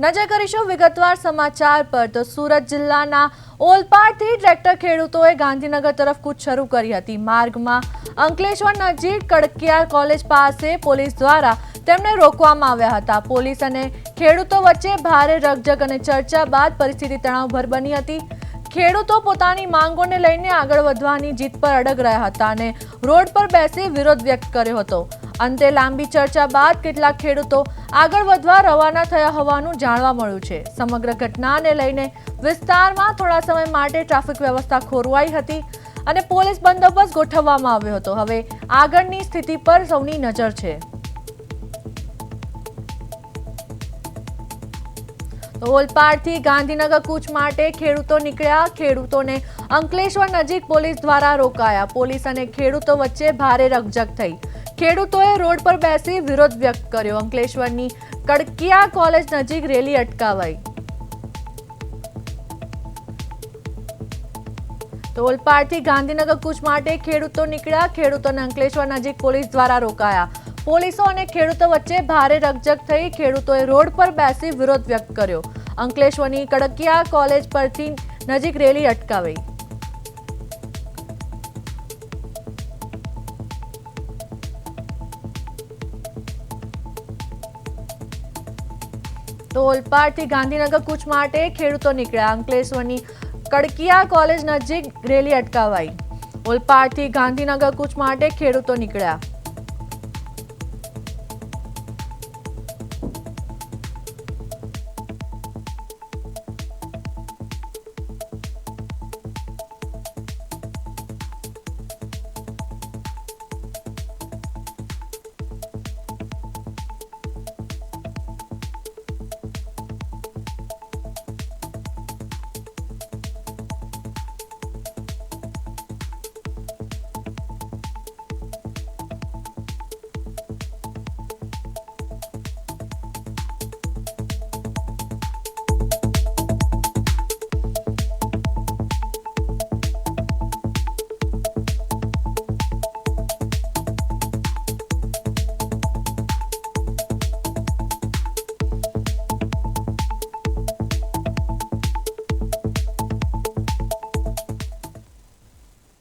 નજર કરીશું વિગતવાર સમાચાર પર તો સુરત જિલ્લાના ઓલપાડથી ટ્રેક્ટર ખેડૂતોએ ગાંધીનગર તરફ કૂચ શરૂ કરી હતી। માર્ગમાં અંકલેશ્વર નજીક કડકિયા કોલેજ પાસે પોલીસ દ્વારા તેમને રોકવામાં આવ્યા હતા। પોલીસ અને ખેડૂતો વચ્ચે ભારે રકઝક અને ચર્ચા બાદ પરિસ્થિતિ તણાવભર બની હતી। ખેડૂતો પોતાની માંગોને લઈને આગળ વધવાની જીત પર અડગ રહ્યા હતા અને રોડ પર બેસી વિરોધ વ્યક્ત કર્યો હતો। અંતે લાંબી ચર્ચા બાદ કેટલાક ખેડૂતો આગળ વધવા રવાના થયા હોવાનું જાણવા મળ્યું છે। સમગ્ર ઘટનાને લઈને વિસ્તારમાં થોડા સમય માટે ટ્રાફિક વ્યવસ્થા ખોરવાઈ હતી અને પોલીસ બંદોબસ્ત ગોઠવવામાં આવ્યો હતો। હવે આગળની સ્થિતિ પર સૌની નજર છે। ઓલપાડથી ગાંધીનગર કૂચ માટે ખેડૂતો નીકળ્યા। ખેડૂતોને અંકલેશ્વર નજીક પોલીસ દ્વારા રોકાયા। પોલીસ અને ખેડૂતો વચ્ચે ભારે રકઝક થઈ। ખેડૂતોએ રોડ પર બેસી વિરોધ વ્યક્ત કર્યો। અંકલેશ્વરની કડકિયા કોલેજ નજીક રેલી અટકાવાઈ। તો ઓલપાડથી ગાંધીનગર કૂચ માટે ખેડૂતો નીકળ્યા। ખેડૂતોને અંકલેશ્વર નજીક પોલીસ દ્વારા રોકાયા। પોલીસો અને ખેડૂતો વચ્ચે ભારે રકઝક થઈ। ખેડૂતોએ રોડ પર બેસી વિરોધ વ્યક્ત કર્યો। અંકલેશ્વરની કડકિયા કોલેજ પરથી નજીક રેલી અટકાવાઈ। તો ઓલપાડથી ગાંધીનગર કૂચ માટે ખેડૂતો નીકળ્યા। અંકલેશ્વરની કડકિયા કોલેજ નજીક રેલી અટકાવાઈ। ઓલપાડથી ગાંધીનગર કૂચ માટે ખેડૂતો નીકળ્યા।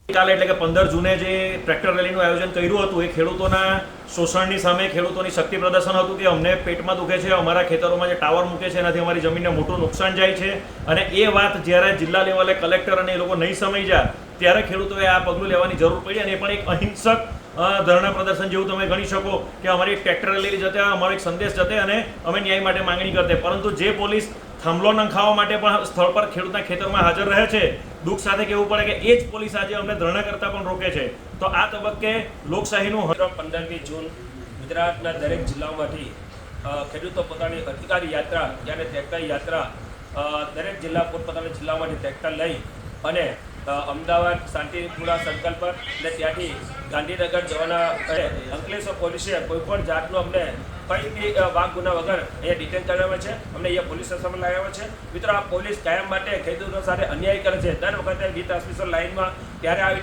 કાલે એટલે કે 15 જૂને જે ટ્રેક્ટર રેલીનું આયોજન કર્યું હતું એ ખેડૂતોના શોષણની સામે ખેડૂતોની શક્તિ પ્રદર્શન હતું કે અમને પેટમાં દુખે છે, અમારા ખેતરોમાં જે ટાવર મૂકે છે એનાથી અમારી જમીનને મોટું નુકસાન જાય છે। અને એ વાત જ્યારે જિલ્લા લેવલે કલેક્ટર અને એ લોકો નહીં સમજ્યા ત્યારે ખેડૂતોએ આ પગલું લેવાની જરૂર પડી અને એ પણ એક અહિંસક ધરણા પ્રદર્શન જેવું તમે ગણી શકો કે અમારી ટ્રેક્ટર રેલી જતે અમારો એક સંદેશ જતે અને અમે ન્યાય માટે માંગણી કરતે, પરંતુ જે પોલીસ થાંભલો નંખાવવા માટે પણ સ્થળ પર ખેડૂતના ખેતરમાં હાજર રહે છે, દુઃખ સાથે કહેવું પડે કે એ જ પોલીસ આજે અમને ધરણા કરતા પણ રોકે છે। તો આ તબક્કે લોકશાહીનું 15મી જૂન ગુજરાતના દરેક જિલ્લાઓમાંથી ખેડૂતો પોતાની અધિકારી યાત્રા જ્યારે ટ્રેક્ટર યાત્રા દરેક જિલ્લા પોતપોતાના જિલ્લાઓમાંથી ટ્રેક્ટર લઈ અને અમદાવાદ શાંતિપુરા સર્કલ પર અને ત્યાંથી ગાંધીનગર જવાના અંકલેશ્વર પોલીસે કોઈપણ જાતનું અમને કંઈ વાઘ ગુના વગર અહીંયા ડિટેન કરવામાં છે, અમને અહીંયા પોલીસ સ્ટેશનમાં લાવ્યા છે। મિત્રો, આ પોલીસ કાયમ માટે ખેડૂતો સાથે અન્યાય કરે છે। દર વખતે વી ટ્રાન્સમિશન લાઇનમાં ત્યારે આવી